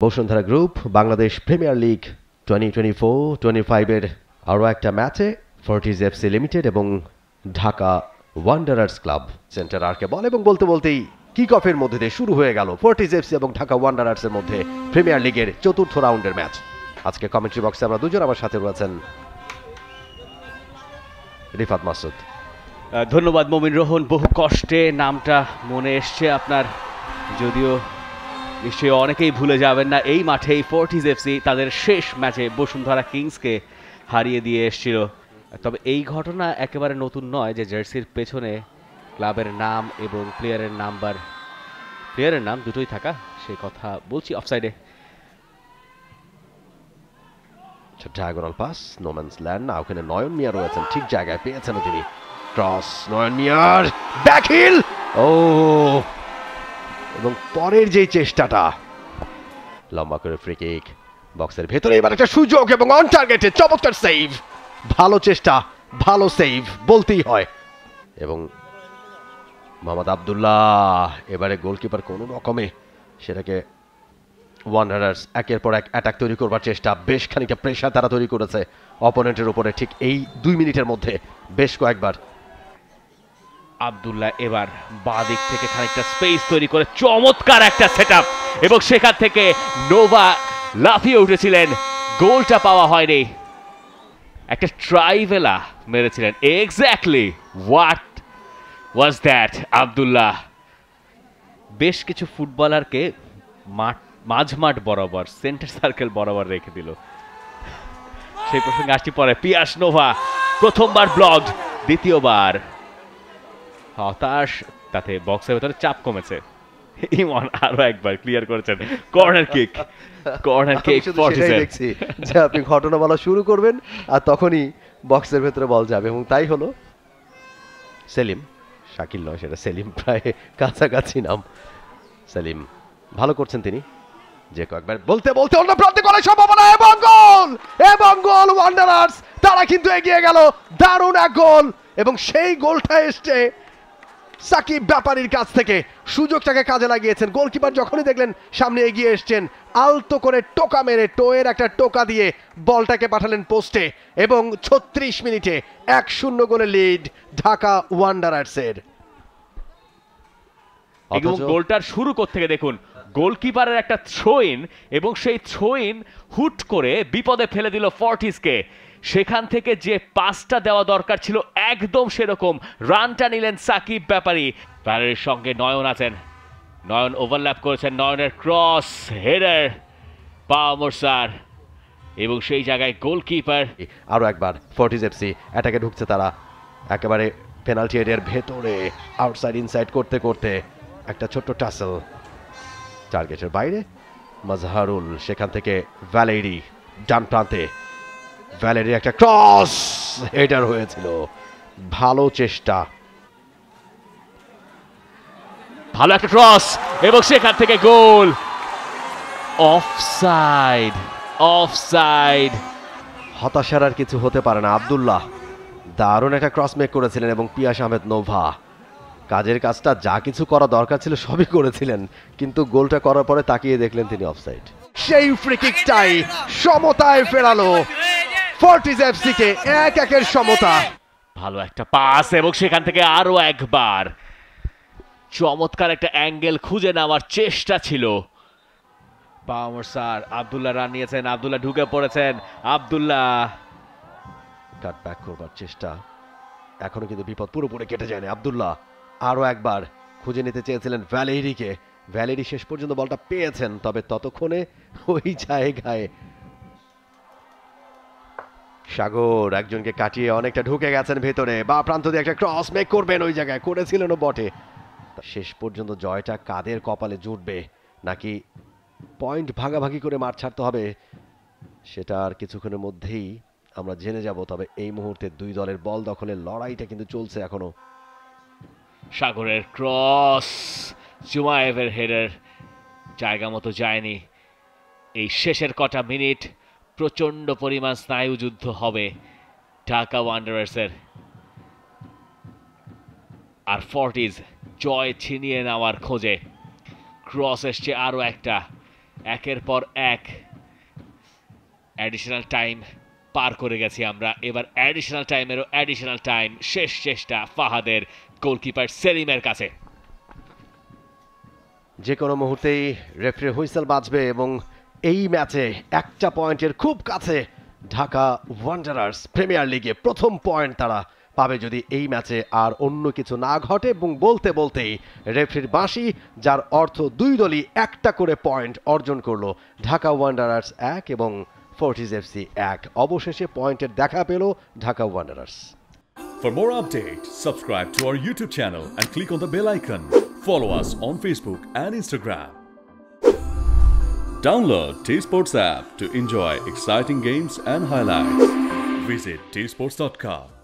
Bashundhara group Bangladesh premier league 2024-25 এর আরও একটা ম্যাচে ফোর্টিজ এফসি লিমিটেড এবং ঢাকা ওয়ান্ডারার্স ক্লাব সেন্টার আরকে বল এবং বলতে বলতেই কিক অফের মধ্যে দিয়ে শুরু হয়ে গেল ফোর্টিজ এফসি এবং ঢাকা ওয়ান্ডারার্সের মধ্যে প্রিমিয়ার লিগের চতুর্থ রাউন্ডের ম্যাচ। আজকে কমেন্ট্রি বক্সে আমরা দুজন আমার সাথে রয়েছেন রিফাত মাসুদ। ধন্যবাদ মমিন রোহন, বহু কষ্টে নামটা মনে এসছে আপনার, যদিও নিশ্চয়ই অনেকেই ভুলে যাবেন না এই মাঠেই ফোর্টিজ এফসি তাদের শেষ ম্যাচে বসুন্ধরা কিংসকে হারিয়ে দিয়ে এসেছিল। তবে এই ঘটনা একেবারে নতুন নয় যে জার্সির পেছনে ক্লাবের নাম এবং প্লেয়ারের নাম দুটোই থাকা, সেই কথা বলছি। অফসাইডে ডায়াগোনাল পাস, নোম্যান্স ল্যান্ড, না ওখানে নয়ন মিয়া রয়েছেন, ঠিক জায়গায় পেয়েছেন তিনি। ক্রস, নয়ন মিয়ার ব্যাকহিল, ও এবং পরের যে চেষ্টাটা লম্বা করে ফ্রি কিক বক্সের ভেতরে, এবার একটা সুযোগ এবং অন টার্গেটে চমৎকার সেভ। ভালো চেষ্টা, ভালো সেভ বলতেই হয়। এবং মোহাম্মদ আব্দুল্লাহ এবারে গোলকিপার কোনো রকমে সেটাকে ওয়ান্ডারার্স একের পর এক অ্যাটাক তৈরি করবার চেষ্টা, বেশ খানিকটা প্রেশার তারা তৈরি করেছে অপোনেন্টের উপরে ঠিক এই 2 মিনিটের মধ্যে বেশ কয়েকবার। আব্দুল্লাহ এবার বাঁ দিক থেকে খানিকটা স্পেস তৈরি করে চমৎকার একটা সেটআপ, এবং সেখান থেকে নোভা লাফিয়ে উঠেছিলেন, গোলটা পাওয়া হয়নি। একটা ট্রাইভেলা মেরেছিলেন। Exactly what was that? Abdullah বেশ কিছু ফুটবলারকে মাঝমাঠ বরাবর, সেন্টার সার্কেল বরাবর রেখে দিল। সেই প্রসঙ্গে আসছি পরে। পিয়াস নোভা প্রথমবার ব্লকড, দ্বিতীয়বার হতাশ, তাতে বক্সের ভেতরে চাপ কমেছে। ইমন আরো একবার ক্লিয়ার করেছেন। কর্নার কিক দেখছি যে আপনি ঘটনা বলা শুরু করবেন আর তখনই বক্সের ভেতরে বল যাবে, এবং তাই হলো। সেলিম, শাকিল নয় সেটা সেলিম, প্রায় কাছাকাছি নাম। সেলিম ভালো করছেন তিনি, যে কয়েকবার বলতে বলতে অন্য প্রান্তে করার সম্ভাবনা, এবং গোল ওয়ান্ডারার্স তারা কিন্তু এগিয়ে গেল। দারুণ এক গোল, এবং সেই গোলটা এসছে সাকিব ব্যাপারীর কাছ থেকে। সুযোগটাকে কাজে লাগিয়েছেন গোলকিপার, যখনই দেখলেন সামনে এগিয়ে এসছেন আলতো করে টোকা মেরে, টোয়ের একটা টোকা দিয়ে বলটাকে পাঠালেন পোস্টে, এবং 36 মিনিটে 1-0 গোলে লিড ঢাকা ওয়ান্ডারার্সের। এবং গোলটার শুরু থেকে দেখুন গোলকিপারের একটা থ্রো ইন, এবং সেই থ্রো ইন হুট করে বিপদে ফেলে দিল ফর্টিসকে। সেখান থেকে যে পাসটা দেওয়া দরকার ছিল একদম সেরকম রানটা নিলেন সাকিব ব্যাপারী। প্যারের সঙ্গে নয়ন আছেন, নয়ন ওভারল্যাপ করেছেন, নয়নের ক্রস হেডার পাওয়ার, এবং সেই জায়গায় গোলকিপার। আরো একবার ফোর্টিজ এফসি অ্যাটাকে ঢুকছে তারা, একেবারে পেনাল্টি এরিয়ার ভেতরে আউটসাইড ইনসাইড করতে করতে একটা ছোট্ট টাসেল টার্গেটের বাইরে। মাজহারুল, সেখান থেকে ভ্যালেরি ডান প্রান্তে, ভ্যালেরি একটা ক্রস হেডার হয়েছিল। ভালো চেষ্টা, ভালো একটা ক্রস, এবং সেখান থেকে গোল। অফসাইড। হতাশার আর কিছু হতে পারে না। আব্দুল্লাহ দারুণ একটা ক্রস মেক করেছিলেন, এবং পিয়াস আহমেদ নোভা কাজের কাজটা যা কিছু করা দরকার ছিল সবই করেছিলেন, কিন্তু গোলটা করার পরে তাকিয়ে দেখলেন তিনি অফসাইড। সেই ফ্রি কিকটাই সমতায় ফেরালো ফোর্টিজ এফসি কে, 1-1 সমতা। ভালো একটা পাস, এবং সেখান থেকে আরো একবার চমৎকার একটা অ্যাঙ্গেল খুঁজে নেওয়ার চেষ্টা ছিল স্যার। আব্দুল্লাহ রান নিয়েছেন, আব্দুল্লাহ ঢুকে পড়েছেন, আব্দুল্লাহ কাট ব্যাক করবার চেষ্টা, এখনো কিন্তু বিপদ পুরোপুরি কেটে যায়নি। আব্দুল্লাহ আরো একবার খুঁজে নিতে চেয়েছিলেন ভ্যালেরিকে, ভ্যালেরি শেষ পর্যন্ত বলটা পেয়েছেন, তবে ততক্ষণে ওই জায়গায় সাগর একজনকে কাটিয়ে অনেকটা ঢুকে গেছেন ভেতরে, বা প্রান্ত দিয়ে একটা ক্রস মেক করবেন, ওই জায়গায় করেছিলেনও বটে। শেষ পর্যন্ত জয়টা কাদের কপালে জুটবে, নাকি পয়েন্ট ভাগাভাগি করে মাঠ ছাড়তে হবে, সেটা আর কিছুক্ষণের মধ্যেই আমরা জেনে যাব। তবে এই মুহূর্তে দুই দলের বল দখলের লড়াইটা কিন্তু চলছে এখনো। সাগরের ক্রস, জুমায়েভের হেডার জায়গা মতো যায়নি। এই শেষের কটা মিনিট প্রচন্ড পরিমাণ স্নায়ুযুদ্ধ হবে ঢাকা ওয়ান্ডারার্সের, আর ফোর্টিজ জয় ছিনিয়ে নেওয়ার খোঁজে। ক্রস এসছে আরো একটা, একের পর এক অ্যাডিশনাল টাইম পার করে গেছি আমরা। এবার অ্যাডিশনাল টাইমেরও অ্যাডিশনাল টাইম। শেষ চেষ্টা ফাহাদের, গোলকিপার সেলিমের কাছে। যে কোনো মুহূর্তেই রেফারি হুইসেল বাজবে এবং এই ম্যাচে একটা পয়েন্টের খুব কাছে ঢাকা ওয়ান্ডারার্স প্রিমিয়ার লিগে প্রথম পয়েন্ট তারা পাবে যদি এই ম্যাচে আর অন্য কিছু না ঘটে। এবং বলতে বলতেই রেফারির বাঁশি, যার অর্থ দুই দলই একটা করে পয়েন্ট অর্জন করলো। ঢাকা ওয়ান্ডারার্স 1 এবং ফোর্টিজ এফসি 1। অবশেষে পয়েন্টের দেখা পেল Dhaka Wanderers. For more updates, subscribe to our YouTube channel and click on the bell icon. Follow us on Facebook and Instagram. Download T-Sports app to enjoy exciting games and highlights. Visit tsports.com.